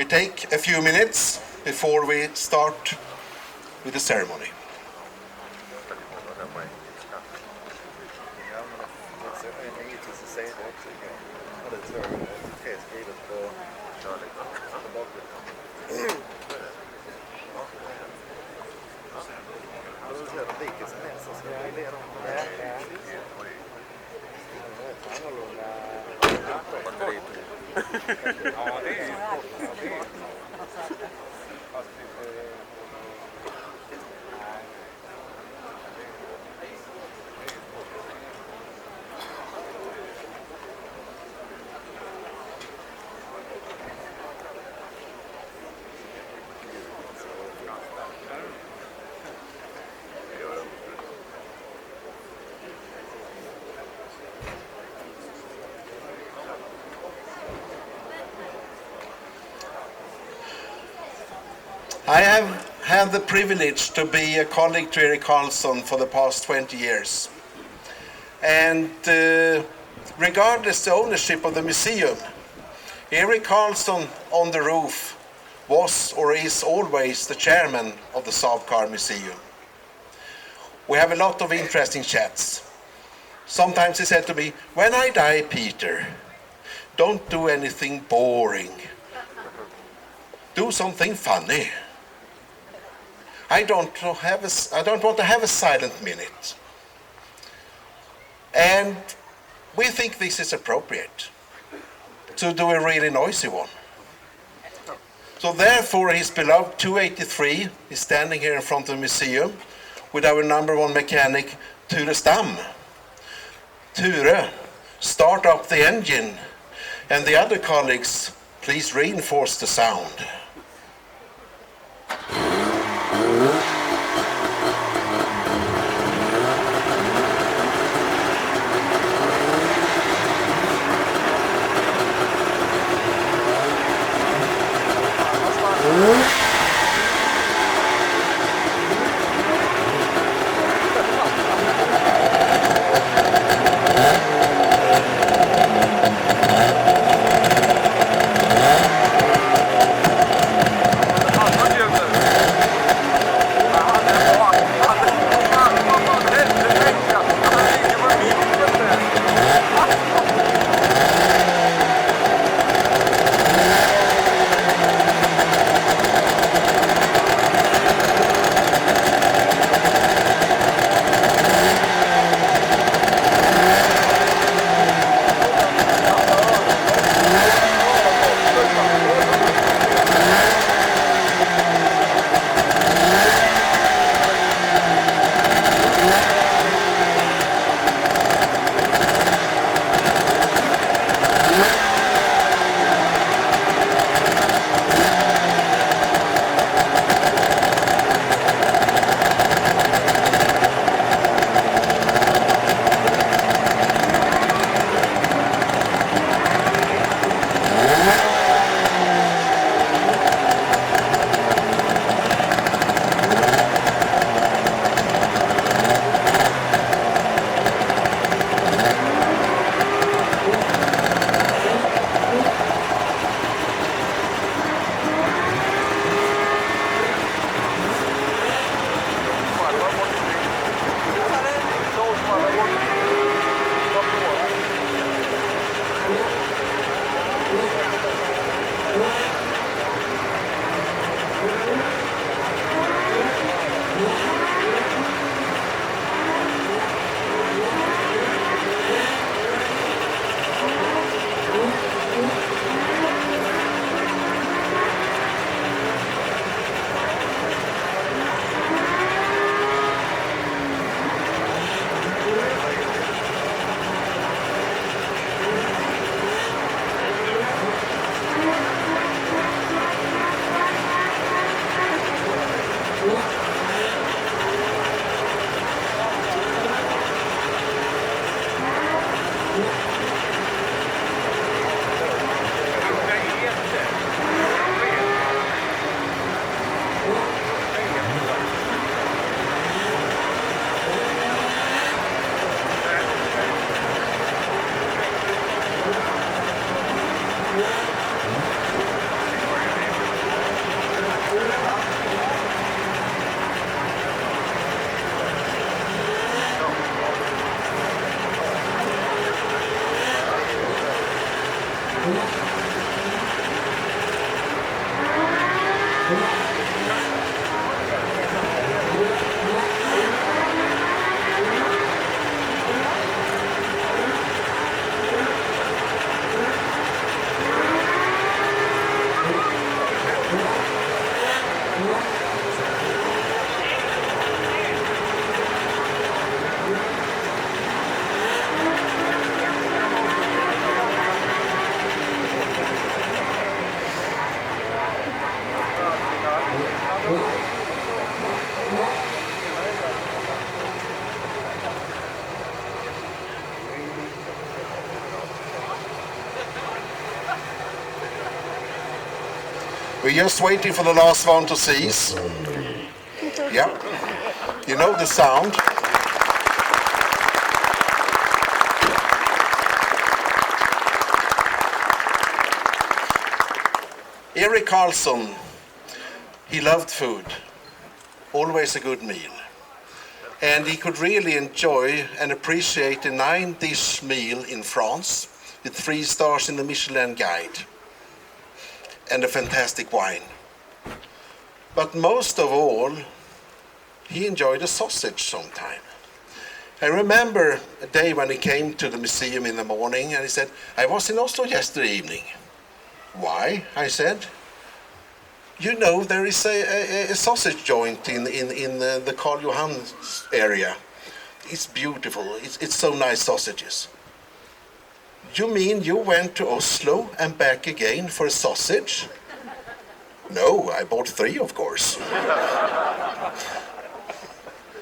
We take a few minutes before we start with the ceremony. I have had the privilege to be a colleague to Erik Carlsson for the past 20 years. And regardless the ownership of the museum, Erik Carlsson on the roof was or is always the chairman of the Saab Car Museum. We have a lot of interesting chats. Sometimes he said to me, "When I die, Peter, don't do anything boring. Do something funny. I don't want to have a silent minute." And we think this is appropriate to do a really noisy one. So therefore his beloved 283 is standing here in front of the museum with our number one mechanic, Ture Stam. Ture, start up the engine, and the other colleagues, please reinforce the sound. We're just waiting for the last one to cease. Yeah, you know the sound. Erik Carlsson, he loved food, always a good meal. And he could really enjoy and appreciate a 9-dish meal in France with 3 stars in the Michelin guide and a fantastic wine. But most of all, he enjoyed a sausage sometime. I remember a day when he came to the museum in the morning and he said, "I was in Oslo yesterday evening." "Why?" I said. "You know, there is a sausage joint in the Karl Johan area. It's beautiful. It's so nice sausages." "You mean you went to Oslo and back again for a sausage?" "No, I bought 3, of course."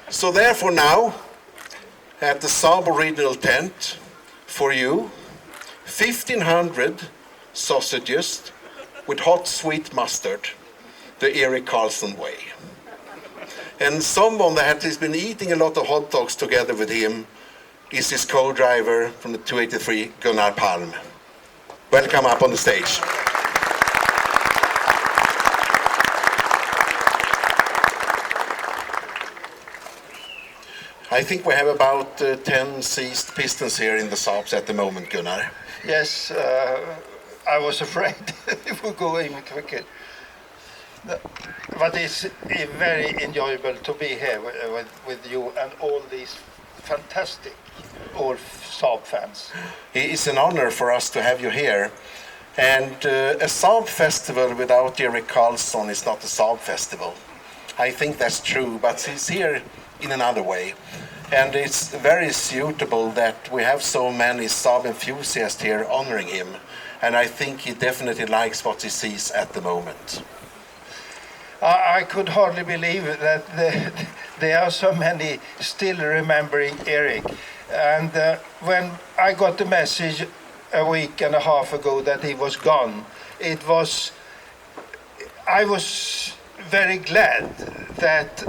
So therefore now, at the Saab original tent, for you, 1,500 sausages with hot sweet mustard, the Erik Carlsson way. And someone that has been eating a lot of hot dogs together with him is his co-driver from the 283, Gunnar Palm. Welcome up on the stage. I think we have about 10 seized pistons here in the Saabs at the moment, Gunnar. Yes, I was afraid it would go even quicker. But it's very enjoyable to be here with you and all these fantastic old Saab fans. It's an honor for us to have you here. And a Saab festival without Erik Carlsson is not a Saab festival. I think that's true, but he's here in another way. And it's very suitable that we have so many Saab enthusiasts here honoring him. And I think he definitely likes what he sees at the moment. I could hardly believe that there are so many still remembering Eric. And when I got the message a week and a half ago that he was gone, I was very glad that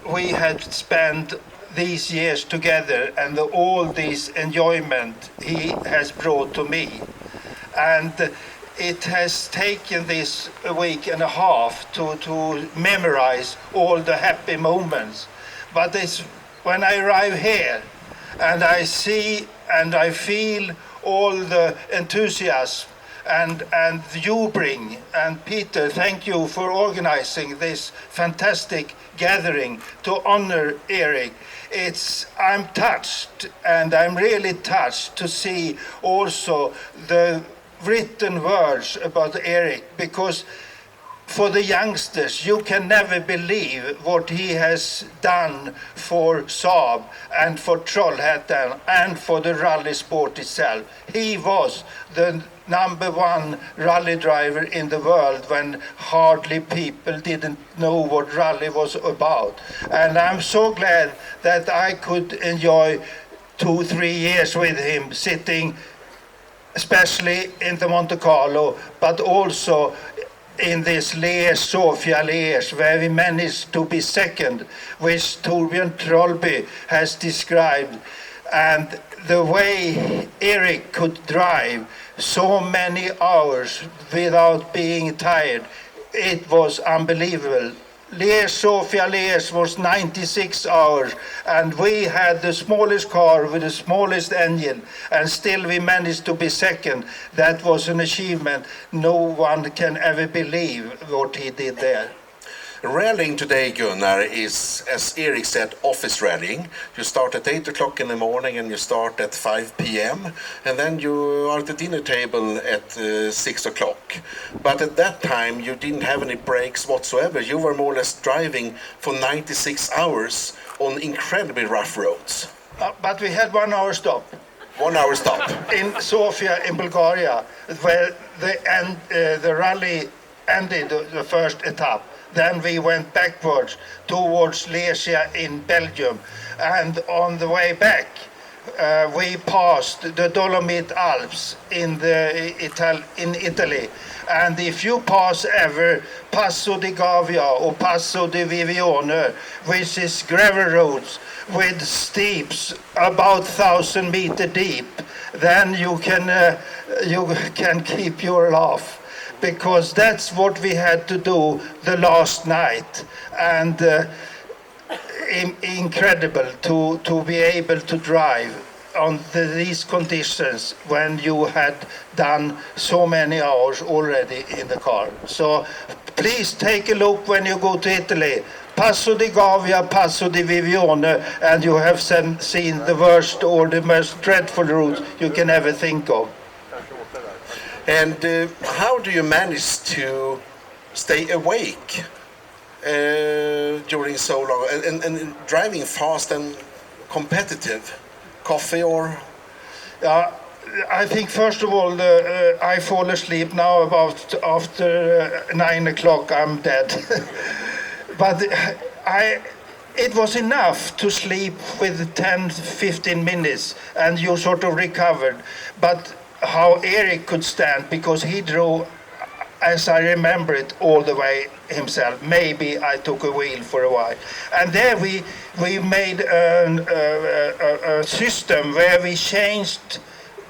we had spent these years together and all this enjoyment he has brought to me. And it has taken this a week and a half to memorize all the happy moments. But it's when I arrive here and I see and I feel all the enthusiasm and you bring, and Peter, thank you for organizing this fantastic gathering to honor Eric. I'm touched, and I'm really touched to see also the written words about Eric, because for the youngsters, you can never believe what he has done for Saab and for Trollhattan and for the rally sport itself. He was the #1 rally driver in the world when hardly people didn't know what rally was about. And I'm so glad that I could enjoy 2-3 years with him, sitting especially in the Monte Carlo, but also in this Sofia Liège, where we managed to be second, which Torbjörn Trollby has described. And the way Eric could drive so many hours without being tired, it was unbelievable. Sofia Liège was 96 hours, and we had the smallest car with the smallest engine, and still we managed to be second. That was an achievement. No one can ever believe what he did there. Rallying today, Gunnar, is, as Erik said, office rallying. You start at 8 o'clock in the morning and you start at 5 p.m. and then you are at the dinner table at 6 o'clock. But at that time, you didn't have any breaks whatsoever. You were more or less driving for 96 hours on incredibly rough roads. But we had 1 hour stop. 1 hour stop. In Sofia, in Bulgaria, where the rally ended the first etape. Then we went backwards towards Lesia in Belgium. And on the way back, we passed the Dolomite Alps in Italy. And if you pass ever Passo di Gavia or Passo di Vivione, which is gravel roads with steeps about 1,000 meter deep, then you can keep your laugh, because that's what we had to do the last night. And incredible to be able to drive on these conditions when you had done so many hours already in the car. So please take a look when you go to Italy. Passo di Gavia, Passo di Vivione, and you have seen the worst or the most dreadful route you can ever think of. And how do you manage to stay awake during so long and driving fast and competitive? Coffee or? I think first of all, I fall asleep now about after 9 o'clock. I'm dead. But it was enough to sleep with 10-15 minutes, and you sort of recovered. But how Eric could stand, because he drove, as I remember it, all the way himself. Maybe I took a wheel for a while. And there we made a system where we changed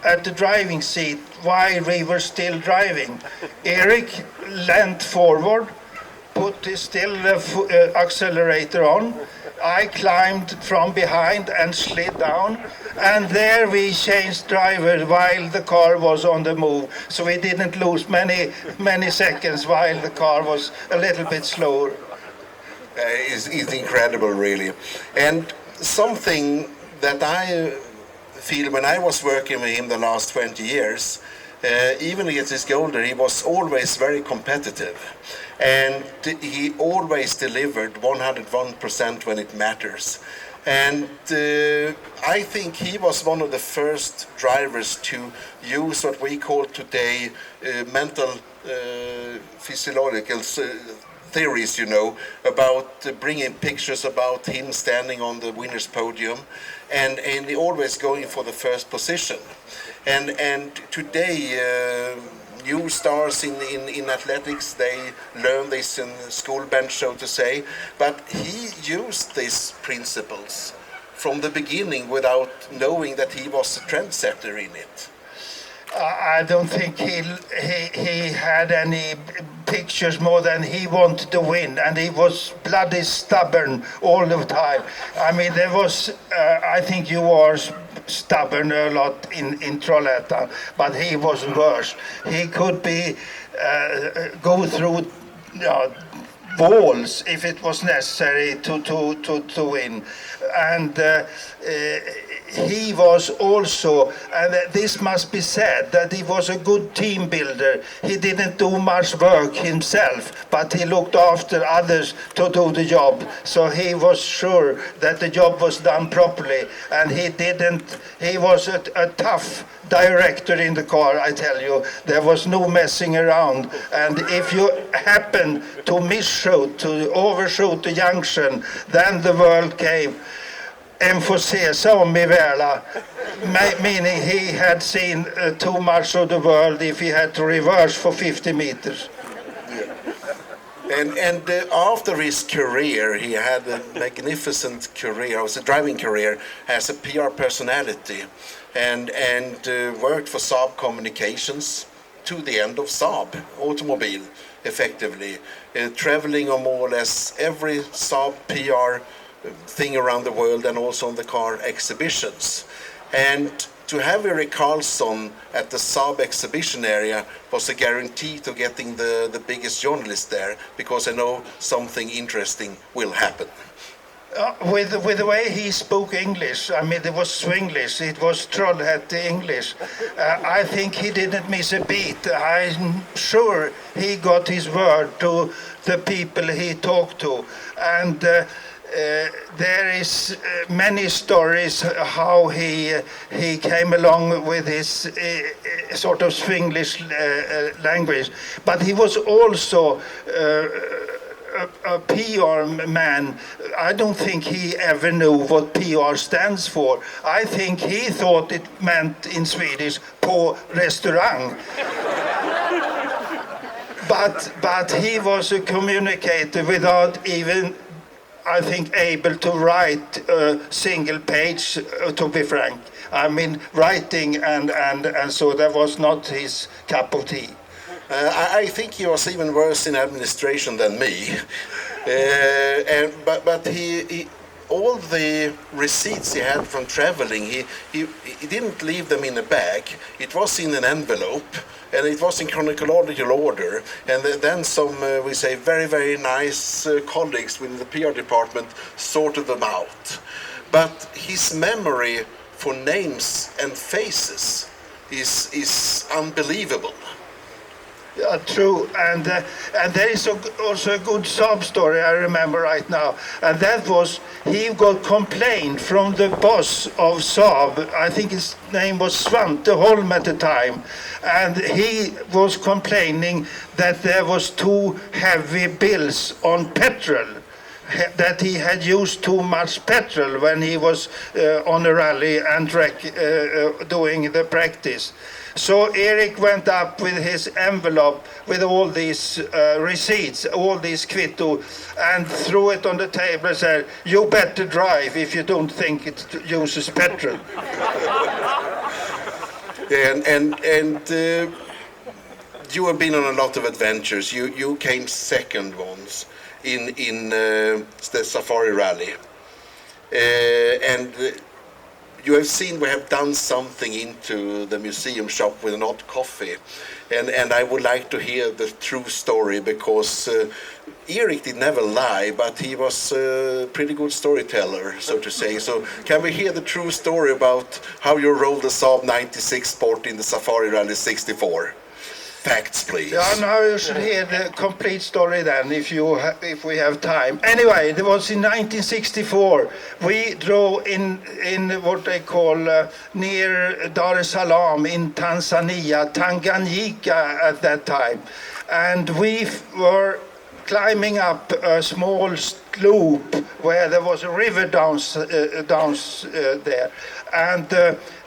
at the driving seat while we were still driving. Eric leant forward, put his still accelerator on. I climbed from behind and slid down, and there we changed driver while the car was on the move. So we didn't lose many seconds while the car was a little bit slower. It's incredible, really. And something that I feel when I was working with him the last 20 years, even as he's older, he was always very competitive. And he always delivered 101% when it matters. And I think he was one of the first drivers to use what we call today mental physiological theories, about bringing pictures about him standing on the winner's podium and always going for the first position. And today, new stars in athletics, they learn this in school bench, so to say, but he used these principles from the beginning without knowing that he was a trendsetter in it. I don't think he had any pictures more than he wanted to win, and he was bloody stubborn all the time. I mean, there was, I think you are stubborn a lot in Trollhattan, but he was worse. He could go through walls if it was necessary to win. And he was also, and this must be said, that he was a good team builder. He didn't do much work himself, but he looked after others to do the job. So he was sure that the job was done properly, and he was a tough director in the car, I tell you. There was no messing around. And if you happen to overshoot the junction, then the world came. En får se som i världen, meaning he had seen too much of the world if he had to reverse for 50 meters. And after his career, he had a magnificent career, it was a driving career, as a PR personality, and worked for Saab Communications to the end of Saab Automobile, effectively, traveling on more or less every Saab PR thing around the world and also on the car exhibitions. And to have Erik Carlsson at the Saab exhibition area was a guarantee to getting the biggest journalist there, because I know something interesting will happen. With the way he spoke English, I mean, it was Swinglish, it was Trollhattan English. I think he didn't miss a beat. I'm sure he got his word to the people he talked to. And there is many stories how he came along with his sort of Swinglish language, but he was also a PR man, I don't think he ever knew what PR stands for. I think he thought it meant in Swedish på restaurang. But he was a communicator without even, I think, able to write a single page, to be frank. I mean, writing and so that was not his cup of tea. I think he was even worse in administration than me. But he all the receipts he had from traveling, he didn't leave them in a bag. It was in an envelope, and it was in chronological order. And then some, we say, very, very nice colleagues within the PR department sorted them out. But his memory for names and faces is unbelievable. Yeah, true, and there is also a good sob story I remember right now, and that was he got complaint from the boss of Saab. I think his name was Svante Holm at the time, and he was complaining that there was too heavy bills on petrol, that he had used too much petrol when he was on a rally and doing the practice. So Eric went up with his envelope with all these receipts, all these kvitto, and threw it on the table and said, "You better drive if you don't think it uses petrol." And you have been on a lot of adventures. You came second once in the Safari Rally, and you have seen we have done something into the museum shop with an hot coffee, and I would like to hear the true story, because Erik did never lie, but he was a pretty good storyteller, so to say. So can we hear the true story about how you rolled the Saab 96 Sport in the Safari Rally 64? Facts, please. Yeah, now you should hear the complete story then, if we have time. Anyway, it was in 1964. We drove in what they call near Dar es Salaam in Tanzania, Tanganyika at that time, and we were climbing up a small slope where there was a river down there, and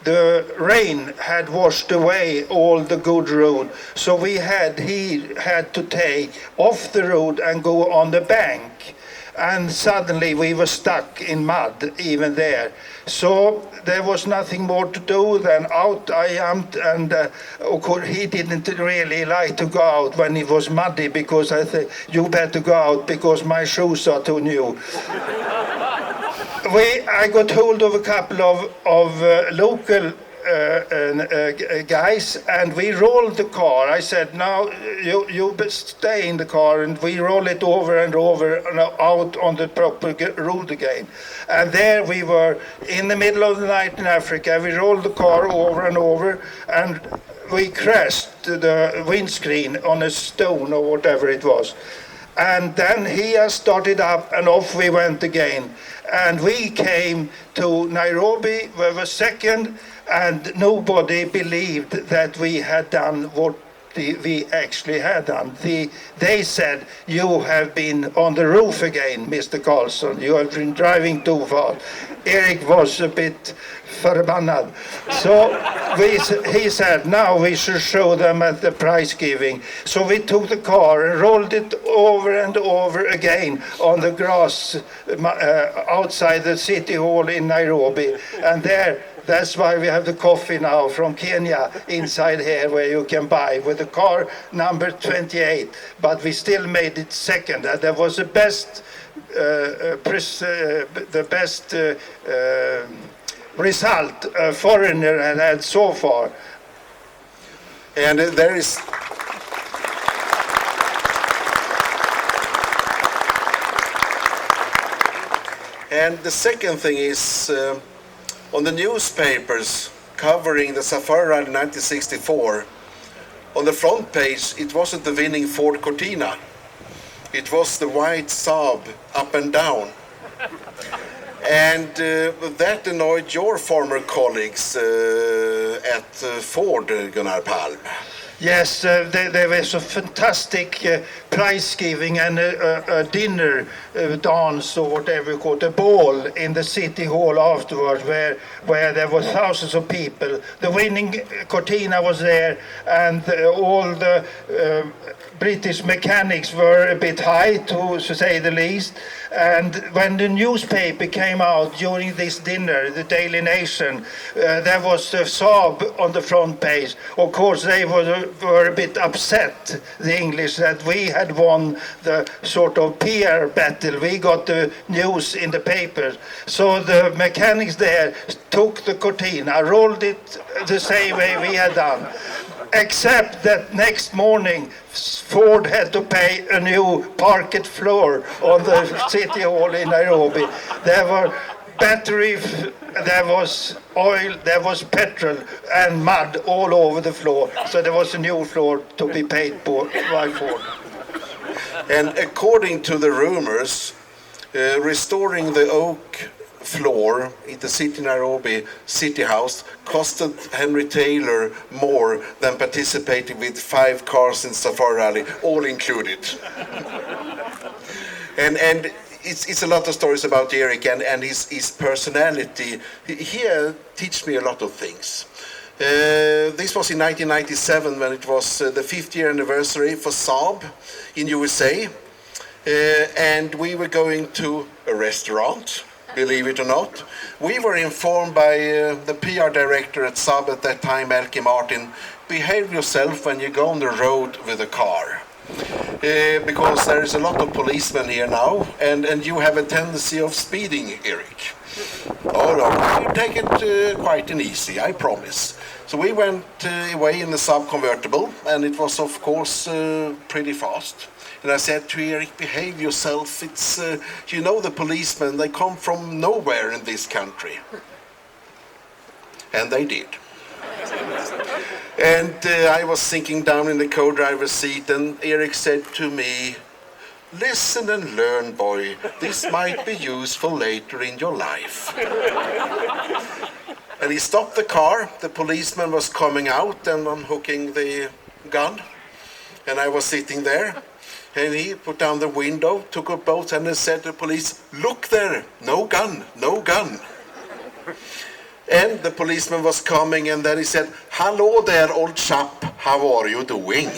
the rain had washed away all the good road, so he had to take off the road and go on the bank, and suddenly we were stuck in mud even there. So there was nothing more to do than out I jumped, and of course he didn't really like to go out when it was muddy, because I said, "You better go out because my shoes are too new." I got hold of a couple of local guys, and we rolled the car. I said, "Now you stay in the car," and we roll it over and over and out on the proper road again. And there we were in the middle of the night in Africa. We rolled the car over and over, and we crashed the windscreen on a stone or whatever it was. And then he started up, and off we went again. And we came to Nairobi, we were second, and nobody believed that we had done what we actually had done. They said, "You have been on the roof again, Mr. Carlsson. You have been driving too fast." Eric was a bit förbannad. So he said, "Now we should show them at the prize giving." So we took the car and rolled it over and over again on the grass outside the city hall in Nairobi. And that's why we have the coffee now from Kenya inside here, where you can buy with the car number 28. But we still made it second. That was the best result a foreigner had so far. And there is... And the second thing is, on the newspapers covering the Safari Rally 1964, on the front page, it wasn't the winning Ford Cortina. It was the white Saab up and down. And that annoyed your former colleagues at Ford, Gunnar Palm. Yes, there was a fantastic prize giving and a dinner dance or whatever you call it, a ball in the city hall afterwards where there were thousands of people. The winning Cortina was there, and all the British mechanics were a bit high, to say the least. And when the newspaper came out during this dinner, the Daily Nation, there was a Saab on the front page. Of course, they were a bit upset, the English, that we had won the sort of PR battle. We got the news in the papers. So the mechanics there took the Cortina, rolled it the same way we had done. Except that next morning, Ford had to pay a new parquet floor on the city hall in Nairobi. There were batteries, there was oil, there was petrol and mud all over the floor. So there was a new floor to be paid by Ford. And according to the rumors, restoring the oak floor in the city Nairobi City House costed Henry Taylor more than participating with 5 cars in Safari Rally, all included. and it's a lot of stories about Eric and his personality. He teach me a lot of things. This was in 1997 when it was the 50th year anniversary for Saab in USA, and we were going to a restaurant. Believe it or not. We were informed by the PR director at Saab at that time, Elke Martin, behave yourself when you go on the road with a car. Because there is a lot of policemen here now, and you have a tendency of speeding, Eric. Oh no, you take it quite and easy, I promise. So we went away in the Saab convertible, and it was of course pretty fast. And I said to Eric, behave yourself. It's, you know, the policemen, they come from nowhere in this country. And they did. And I was sinking down in the co-driver's seat, and Eric said to me, listen and learn, boy. This might be useful later in your life. And he stopped the car. The policeman was coming out and unhooking the gun. And I was sitting there. And he put down the window, took up both hands and said to the police, look there, no gun, no gun. And the policeman was coming, and then he said, hello there, old chap, how are you doing?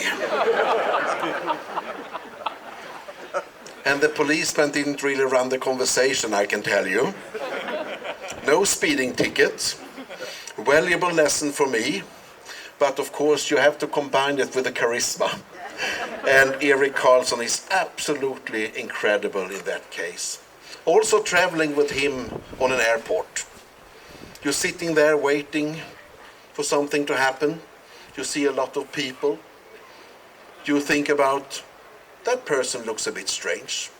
And the policeman didn't really run the conversation, I can tell you. No speeding tickets, valuable lesson for me, but of course you have to combine it with the charisma. And Erik Carlsson is absolutely incredible in that case. Also traveling with him on an airport. You're sitting there waiting for something to happen. You see a lot of people. You think about, that person looks a bit strange.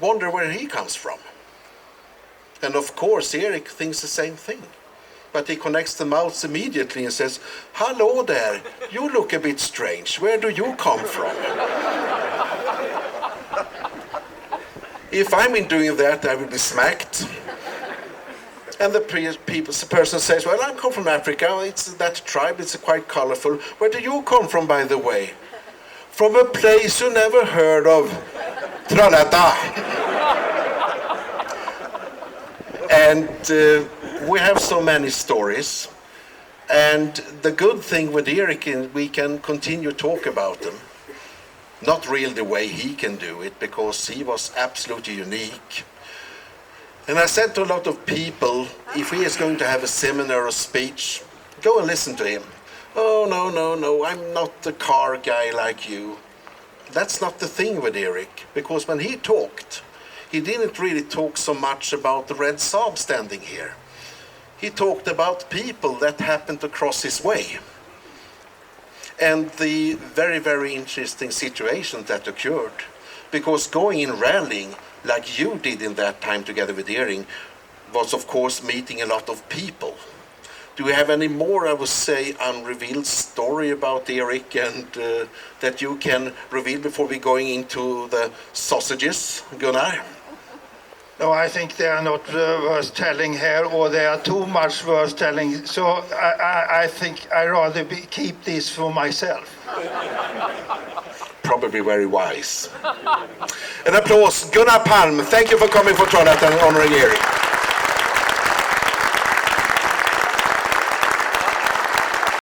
Wonder where he comes from. And of course Erik thinks the same thing. But he connects the mouths immediately and says, hello there, you look a bit strange. Where do you come from? If I'm in doing that, I will be smacked. And the person says, well, I come from Africa. It's that tribe, it's quite colorful. Where do you come from, by the way? From a place you never heard of, Trollhattan. And we have so many stories, and the good thing with Eric is we can continue to talk about them. Not really the way he can do it, because he was absolutely unique. And I said to a lot of people, if he is going to have a seminar or speech, go and listen to him. Oh, no, I'm not a car guy like you. That's not the thing with Eric, because when he talked, he didn't really talk so much about the red Saab standing here. He talked about people that happened to cross his way. And the very, very interesting situation that occurred. Because going in rallying, like you did in that time together with Erik, was of course meeting a lot of people. Do we have any more, I would say, unrevealed story about Erik and that you can reveal before we going into the sausages, Gunnar? No, I think they are not worth telling here, or they are too much worth telling. So I think I rather keep this for myself. Probably very wise. An applause. Gunnar Palm, thank you for coming for Trollhattan and honoring Erik.